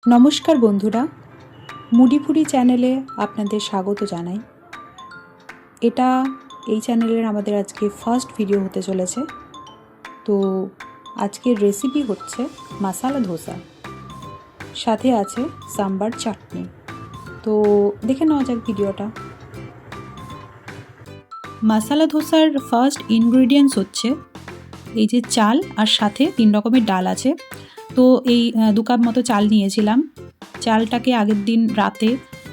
নমস্কার বন্ধুরা, মুডিফুডি চ্যানেলে আপনাদের স্বাগত জানাই। এই চ্যানেলের আমাদের আজকে ফার্স্ট ভিডিও হতে চলেছে। তো আজকের রেসিপি হচ্ছে মাসালা ধোসা, সাথে আছে সাম্বার চাটনি। তো দেখে নেওয়া যাক ভিডিওটা। মাসালা ধোসার ফার্স্ট ইনগ্রিডিয়েন্টস হচ্ছে এই যে চাল, আর সাথে 3 রকমের ডাল আছে। তো এই 2 কাপ মতো চাল নিয়েছিলাম। চালটাকে আগের দিন রাতে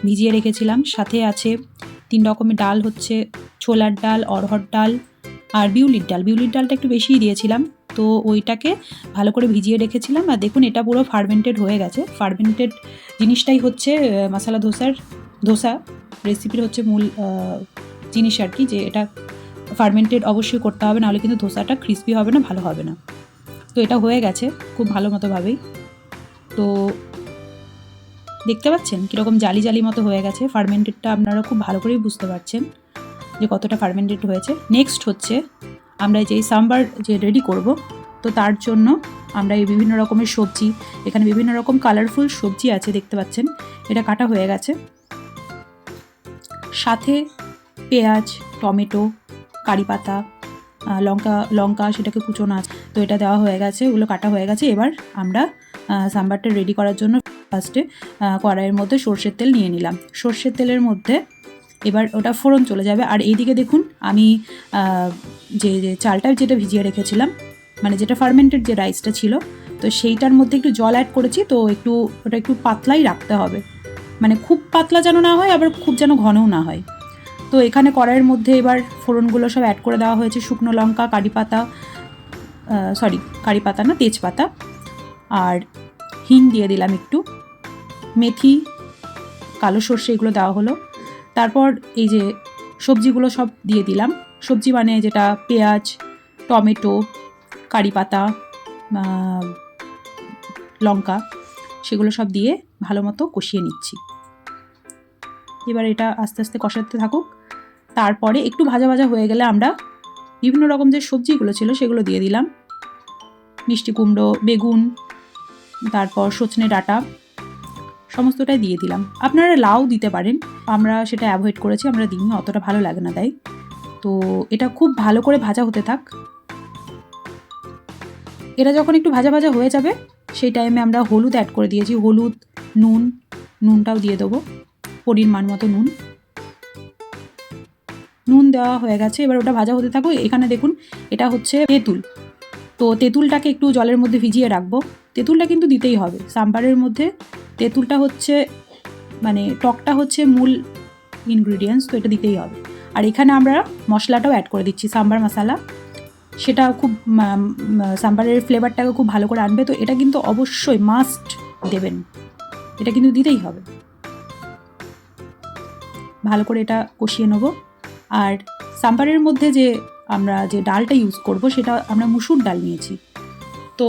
ভিজিয়ে রেখেছিলাম। সাথে আছে 3 রকমের ডাল, হচ্ছে ছোলার ডাল, অড়হর ডাল আর বিউলির ডাল। বিউলির ডালটা একটু বেশিই দিয়েছিলাম। তো ওইটাকে ভালো করে ভিজিয়ে রেখেছিলাম। আর দেখুন, এটা পুরো ফার্মেন্টেড হয়ে গেছে। ফার্মেন্টেড জিনিসটাই হচ্ছে মশলা ধোসা রেসিপির হচ্ছে মূল জিনিস আর কি, যে এটা ফার্মেন্টেড অবশ্যই করতে হবে, নাহলে কিন্তু ধোসাটা ক্রিস্পি হবে না, ভালো হবে না। তো এটা হয়ে গেছে খুব ভালো মতোভাবেই। তো দেখতে পাচ্ছেন কীরকম জালি জালি মতো হয়ে গেছে। ফার্মেন্টেডটা আপনারা খুব ভালো করেই বুঝতে পারছেন যে কতটা ফার্মেন্টেড হয়েছে। নেক্সট হচ্ছে আমরা যে সাম্বার যে রেডি করব, তো তার জন্য আমরা এই বিভিন্ন রকমের সবজি, এখানে বিভিন্ন রকম কালারফুল সবজি আছে দেখতে পাচ্ছেন, এটা কাটা হয়ে গেছে। সাথে পেঁয়াজ, টমেটো, কারি পাতা, লঙ্কা সেটাকে কুচোনো আছে, তো এটা দেওয়া হয়ে গেছে, ওগুলো কাটা হয়ে গেছে। এবার আমরা সাম্বারটা রেডি করার জন্য ফার্স্টে কড়াইয়ের মধ্যে সর্ষের তেল নিয়ে নিলাম। সর্ষের তেলের মধ্যে এবার ওটা ফোড়ন চলে যাবে। আর এইদিকে দেখুন, আমি যে চালটা যেটা ভিজিয়ে রেখেছিলাম, মানে যেটা ফার্মেন্টেড যে রাইসটা ছিল, তো সেইটার মধ্যে একটু জল অ্যাড করেছি। তো ওটা একটু পাতলাই রাখতে হবে, মানে খুব পাতলা যেন না হয়, আবার খুব যেন ঘনও না হয়। তো এখানে কড়াইয়ের মধ্যে এবার ফোড়নগুলো সব অ্যাড করে দেওয়া হয়েছে। শুকনো লঙ্কা, কারি পাতা না, তেজপাতা আর হিং দিয়ে দিলাম একটু, মেথি, কালো সর্ষে, এগুলো দেওয়া হলো। তারপর এই যে সবজিগুলো সব দিয়ে দিলাম। সবজি মানে যেটা পেঁয়াজ, টমেটো, কারি পাতা, লঙ্কা, সেগুলো সব দিয়ে ভালো মতো কষিয়ে নিচ্ছি। এবার এটা আস্তে আস্তে কষাতে থাকুক। তারপরে একটু ভাজা ভাজা হয়ে গেলে আমরা বিভিন্ন রকম যে সবজিগুলো ছিল সেগুলো দিয়ে দিলাম। মিষ্টি কুমড়ো, বেগুন, তারপর সজনে ডাঁটা, সমস্তটাই দিয়ে দিলাম। আপনারা লাউ দিতে পারেন, আমরা সেটা অ্যাভয়েড করেছি, আমরা দিইনি, অতটা ভালো লাগে না তাই। তো এটা খুব ভালো করে ভাজা হতে থাক। এটা যখন একটু ভাজা ভাজা হয়ে যাবে, সেই টাইমে আমরা হলুদ অ্যাড করে দিয়েছি। হলুদ, নুনটাও দিয়ে দেবো, পরিমাণ মতো নুন দেওয়া হয়ে গেছে। এবার ওটা ভাজা হতে থাকুক। এখানে দেখুন, এটা হচ্ছে তেঁতুল। তো তেঁতুলটাকে একটু জলের মধ্যে ভিজিয়ে রাখবো। তেঁতুলটা কিন্তু দিতেই হবে সাম্বারের মধ্যে। তেঁতুলটা হচ্ছে, মানে টকটা হচ্ছে মূল ইনগ্রিডিয়েন্টস, তো এটা দিতেই হবে। আর এখানে আমরা মশলাটাও অ্যাড করে দিচ্ছি, সাম্বার মশলা। সেটা খুব সাম্বারের ফ্লেভারটাকে খুব ভালো করে আনবে। তো এটা কিন্তু অবশ্যই মাস্ট দেবেন, এটা কিন্তু দিতেই হবে। ভালো করে এটা কষিয়ে নেব। আর সাম্বারের মধ্যে যে আমরা যে ডালটা ইউজ করব, সেটা আমরা মুসুর ডাল নিয়েছি। তো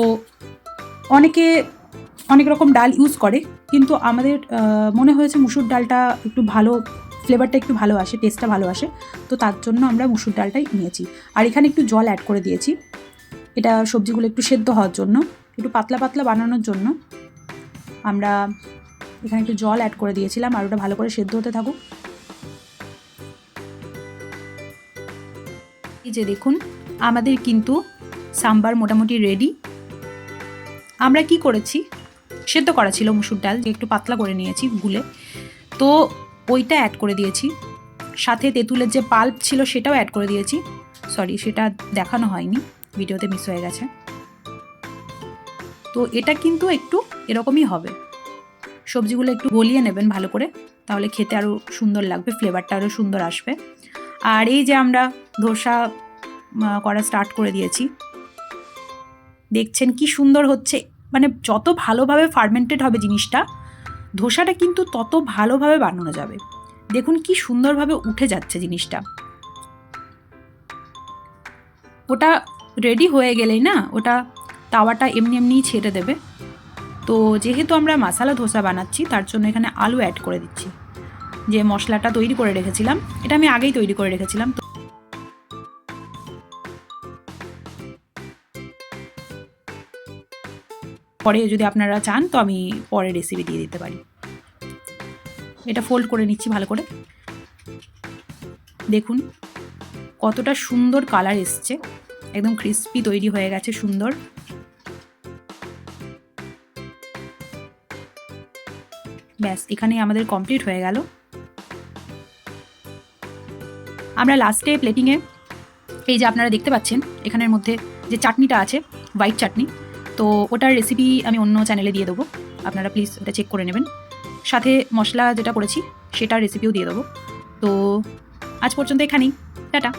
অনেকে অনেক রকম ডাল ইউজ করে, কিন্তু আমাদের মনে হয়েছে মুসুর ডালটা একটু ভালো, ফ্লেভারটা একটু ভালো আসে, টেস্টটা ভালো আসে। তো তার জন্য আমরা মুসুর ডালটাই নিয়েছি। আর এখানে একটু জল অ্যাড করে দিয়েছি, এটা সবজিগুলো একটু সেদ্ধ হওয়ার জন্য, একটু পাতলা পাতলা বানানোর জন্য আমরা এখানে একটু জল অ্যাড করে দিয়েছিলাম। আর ওটা ভালো করে সেদ্ধ হতে থাকুক। এই যে দেখুন, আমাদের কিন্তু সাম্বার মোটামুটি রেডি। আমরা কি করেছি, সেদ্ধ করা ছিল মুসুর ডাল, একটু পাতলা করে নিয়েছি গুলে, তো ওইটা অ্যাড করে দিয়েছি। সাথে তেঁতুলের যে পাল্প ছিল সেটাও অ্যাড করে দিয়েছি। সরি, সেটা দেখানো হয়নি, ভিডিওতে মিস হয়ে গেছে। তো এটা কিন্তু একটু এরকমই হবে। সবজিগুলো একটু গলিয়ে নেবেন ভালো করে, তাহলে খেতে আরও সুন্দর লাগবে, ফ্লেভারটা আরও সুন্দর আসবে। আর এই যে আমরা ধোসা করা স্টার্ট করে দিয়েছি, দেখছেন কি সুন্দর হচ্ছে। মানে যত ভালোভাবে ফার্মেন্টেড হবে জিনিসটা, ধোসাটা কিন্তু তত ভালোভাবে বানানো যাবে। দেখুন কি সুন্দরভাবে উঠে যাচ্ছে জিনিসটা। ওটা রেডি হয়ে গেলেই না, ওটা তাওয়াটা এমনিই ছেড়ে দেবে। তো যেহেতু আমরা মশলা ধোসা বানাচ্ছি, তার জন্য এখানে আলু অ্যাড করে দিচ্ছি। যে মশলাটা তৈরি করে রেখেছিলাম, এটা আমি আগেই তৈরি করে রেখেছিলাম। পরে যদি আপনারা চান তো আমি পরে রেসিপি দিয়ে দিতে পারি। এটা ফোল্ড করে নিচ্ছি ভালো করে। দেখুন কতটা সুন্দর কালার এসছে, একদম ক্রিস্পি তৈরি হয়ে গেছে সুন্দর। ব্যাস এখানে আমাদের কমপ্লিট হয়ে গেল। আমরা লাস্টে প্লেটিংয়ে এই যে আপনারা দেখতে পাচ্ছেন এখানের মধ্যে যে চাটনিটা আছে, হোয়াইট চাটনি, তো ওটার রেসিপি আমি অন্য চ্যানেলে দিয়ে দেবো, আপনারা প্লিজ ওটা চেক করে নেবেন। সাথে মশলা যেটা করেছি সেটার রেসিপিও দিয়ে দেবো। তো আজ পর্যন্ত এখানেই, টাটা।